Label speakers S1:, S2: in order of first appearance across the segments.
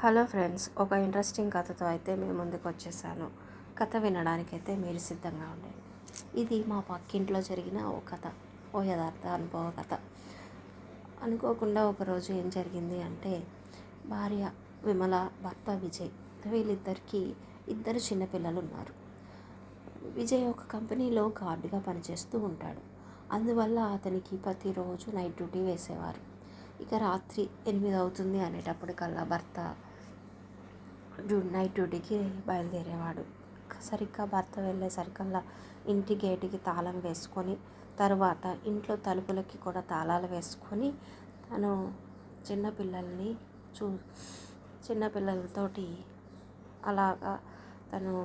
S1: Hello friends, ఒక interesting కథతో అయితే మీ ముందుకు వచ్చేసాను. కథ వినడానికైతే మీరు సిద్ధంగా ఉండండి. ఇది మా పక్కింట్లో జరిగిన ఓ కథ, ఓ యథార్థ అనుభవ కథ. అనుకోకుండా ఒకరోజు ఏం జరిగింది అంటే, భార్య విమల, భర్త విజయ్, వీళ్ళిద్దరికీ ఇద్దరు చిన్నపిల్లలు ఉన్నారు. విజయ్ ఒక కంపెనీలో గార్డుగా పనిచేస్తూ ఉంటాడు. అందువల్ల అతనికి ప్రతిరోజు నైట్ డ్యూటీ వేసేవారు. ఇక రాత్రి 8 అవుతుంది అనేటప్పటికల్లా భర్త నైట్ డ్యూటీకి బయలుదేరేవాడు. సరిగ్గా భర్త వెళ్ళేసరికల్లా ఇంటి గేటుకి తాళం వేసుకొని, తరువాత ఇంట్లో తలుపులకి కూడా తాళాలు వేసుకొని తను చిన్నపిల్లల్ని చిన్నపిల్లలతోటి అలాగా తను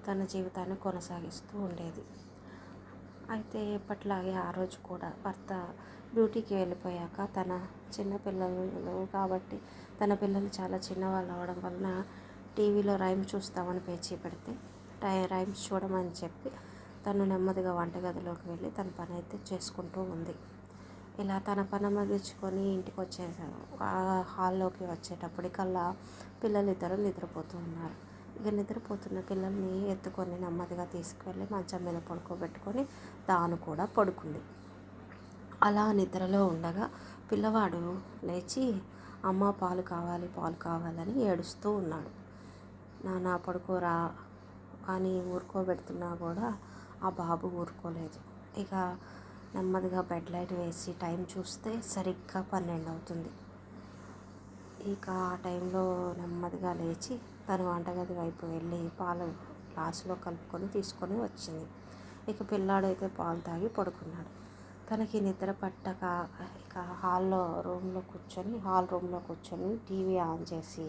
S1: తన జీవితాన్ని కొనసాగిస్తూ ఉండేది. అయితే ఎప్పట్లాగే ఆ రోజు కూడా భర్త డ్యూటీకి వెళ్ళిపోయాక తన చిన్నపిల్లలు కాబట్టి తన పిల్లలు చాలా చిన్నవాళ్ళు అవడం వలన టీవీలో రైమ్స్ చూస్తామని పేచీ పెడితే రైమ్స్ చూడమని చెప్పి తను నెమ్మదిగా వంటగదిలోకి వెళ్ళి తన పని అయితే చేసుకుంటూ ఉంది. ఇలా తన పని ముగించుకొని ఇంటికి వచ్చేసారు. హాల్లోకి వచ్చేటప్పటికల్లా పిల్లలిద్దరూ నిద్రపోతూ ఉన్నారు. ఇక నిద్రపోతున్న పిల్లల్ని ఎత్తుకొని నెమ్మదిగా తీసుకువెళ్ళి మంచం మీద పడుకోబెట్టుకొని తాను కూడా పడుకుంది. అలా నిద్రలో ఉండగా పిల్లవాడు లేచి అమ్మ పాలు కావాలి పాలు కావాలని ఏడుస్తూ ఉన్నాడు. నాన్న పడుకోరా అని ఊరుకోబెడుతున్నా కూడా ఆ బాబు ఊరుకోలేదు. ఇక నెమ్మదిగా బెడ్ లైట్ వేసి టైం చూస్తే సరిగ్గా 12 అవుతుంది. ఇక ఆ టైంలో నెమ్మదిగా లేచి తను వంటగది వైపు వెళ్ళి పాలు గ్లాసులో కలుపుకొని తీసుకొని వచ్చింది. ఇక పిల్లాడైతే పాలు తాగి పడుకున్నాడు. తనకి నిద్ర పట్టక ఇక హాల్ రూమ్లో కూర్చొని టీవీ ఆన్ చేసి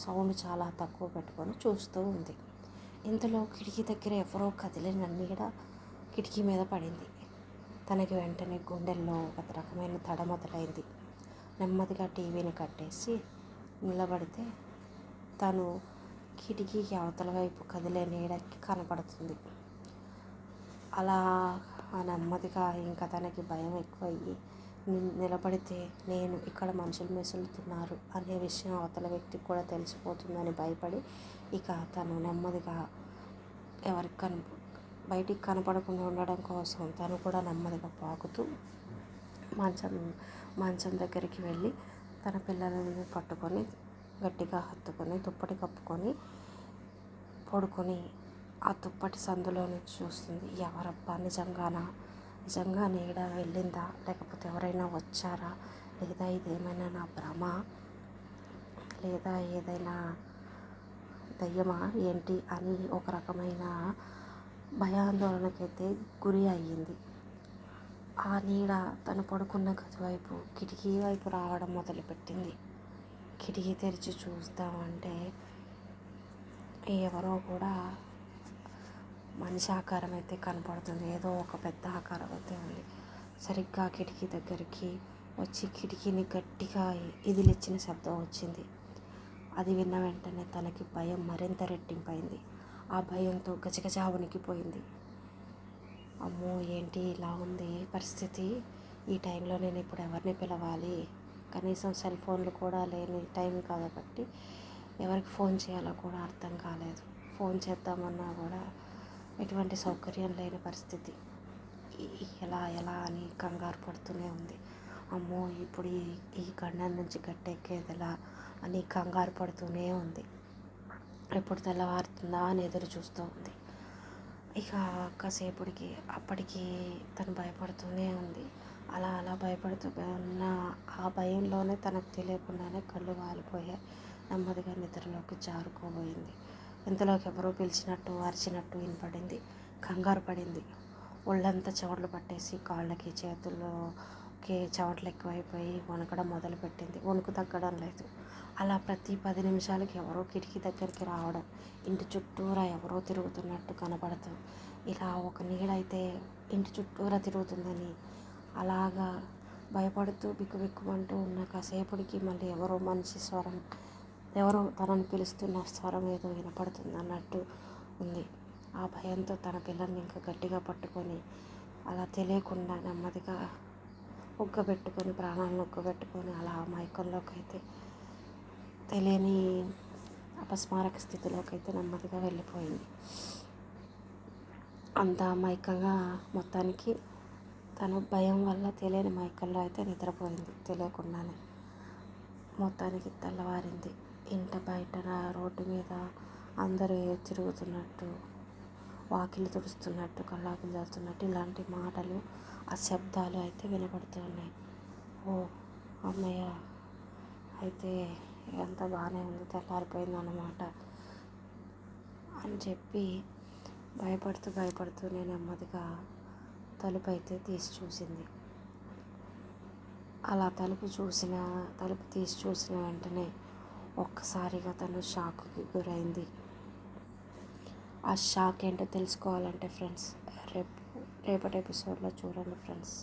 S1: సౌండ్ చాలా తక్కువ పెట్టుకొని చూస్తూ ఉంది. ఇంతలో కిటికీ దగ్గర ఎవరో కదిలిన నీడ కిటికీ మీద పడింది. తనకి వెంటనే గుండెల్లో ఒక రకమైన తడ మొదలైంది. నెమ్మదిగా టీవీని కట్టేసి నిలబడితే తను కిటికీకి అవతల వైపు కదిలే నీడకి కనపడుతుంది. అలా నెమ్మదిగా ఇంకా తనకి భయం ఎక్కువయ్యి నిలబడితే నేను ఇక్కడ మనుషులు మెసులుతున్నారు అనే విషయం అవతల వ్యక్తికి కూడా తెలిసిపోతుందని భయపడి ఇక తను నెమ్మదిగా బయటికి కనపడకుండా ఉండడం కోసం తను కూడా నెమ్మదిగా పాకుతూ మంచం దగ్గరికి వెళ్ళి తన పిల్లలని పట్టుకొని గట్టిగా హత్తుకొని దుప్పటి కప్పుకొని పడుకొని ఆ దుప్పటి సందులో నుంచి చూస్తుంది. ఎవరబ్బా, నిజంగా నీడ వెళ్ళిందా, లేకపోతే ఎవరైనా వచ్చారా, లేదా ఇదేమైనా నా భ్రమ, లేదా ఏదైనా దయ్యమా ఏంటి అని ఒక రకమైన భయాందోళనకైతే గురి అయ్యింది. ఆ నీడ తను పడుకున్న గది వైపు కిటికీ వైపు రావడం మొదలుపెట్టింది. కిటికీ తెరిచి చూస్తామంటే ఎవరో కూడా మనిషి ఆకారం అయితే కనపడుతుంది. ఏదో ఒక పెద్ద ఆకారం అయితే ఉంది. సరిగ్గా కిటికీ దగ్గరికి వచ్చి కిటికీని గట్టిగా ఇదిలిచ్చిన శబ్దం వచ్చింది. అది విన్న వెంటనే తనకి భయం మరింత రెట్టింపైంది. ఆ భయంతో గజగజ వణికిపోయింది. అమ్మో, ఏంటి ఇలా ఉంది పరిస్థితి, ఈ టైంలో నేను ఇప్పుడు ఎవరిని పిలవాలి, కనీసం సెల్ ఫోన్లు కూడా లేని టైం కాబట్టి ఎవరికి ఫోన్ చేయాలో కూడా అర్థం కాలేదు. ఫోన్ చేద్దామన్నా కూడా ఎటువంటి సౌకర్యం లేని పరిస్థితి. ఎలా అని కంగారు పడుతూనే ఉంది. అమ్మో, ఇప్పుడు ఈ గండం నుంచి గట్టెక్కేది ఎలా అని కంగారు పడుతూనే ఉంది. ఎప్పుడు తెల్లవారుతుందా అని ఎదురు చూస్తూ ఉంది. ఇక అప్పటికి తను భయపడుతూనే ఉంది. అలా భయపడుతూ ఉన్న ఆ భయంలోనే తనకు తెలియకుండానే కళ్ళు వాలిపోయాయి. నెమ్మదిగా నిద్రలోకి జారుకోబోయింది. ఇంతలోకి ఎవరో పిలిచినట్టు అరిచినట్టు వినపడింది. కంగారు పడింది. ఒళ్ళంతా చెమటలు పట్టేసి కాళ్ళకి చేతుల్లోకి చెమటలు ఎక్కువైపోయి వణకడం మొదలుపెట్టింది. వణుకు తగ్గడం లేదు. అలా ప్రతి 10 నిమిషాలకి ఎవరో కిటికీ దగ్గరికి రావడం, ఇంటి చుట్టూరా ఎవరో తిరుగుతున్నట్టు కనపడతాం. ఇలా ఒక నీడైతే ఇంటి చుట్టూరా తిరుగుతుందని అలాగా భయపడుతూ బిక్కుబిక్కుమంటూ ఉన్న కాసేపటికి మళ్ళీ ఎవరో మనిషి స్వరం, ఎవరో తనని పిలుస్తున్న స్వరం ఏదో వినపడుతుంది అన్నట్టు ఉంది. ఆ భయంతో తన పిల్లల్ని ఇంకా గట్టిగా పట్టుకొని అలా తెలియకుండా నెమ్మదిగా ప్రాణాలను ఒగ్గబెట్టుకొని అలా మైకంలోకి అయితే తెలియని అపస్మారక స్థితిలోకి అయితే నెమ్మదిగా వెళ్ళిపోయింది. అంత మైకంగా మొత్తానికి తను భయం వల్ల తెలియని మైకంలో అయితే నిద్రపోయింది తెలియకుండానే. మొత్తానికి తెల్లవారింది. ఇంట బయట రోడ్డు మీద అందరూ తిరుగుతున్నట్టు, వాకిలి తుడుస్తున్నట్టు, కల్లాపులు చదువుతున్నట్టు ఇలాంటి మాటలు, ఆ శబ్దాలు అయితే వినపడుతూ ఉన్నాయి. ఓ అమ్మయ్య, అయితే అంతా బాగానే ఉంది, తెల్లారిపోయింది అన్నమాట అని చెప్పి భయపడుతూ నేను నెమ్మదిగా తలుపు అయితే తీసి చూసింది. అలా తలుపు తీసి చూసిన వెంటనే ఒక్కసారిగా తను షాక్కి గురైంది. ఆ షాక్ ఏంటో తెలుసుకోవాలంటే ఫ్రెండ్స్ రేపటి ఎపిసోడ్లో చూడండి ఫ్రెండ్స్.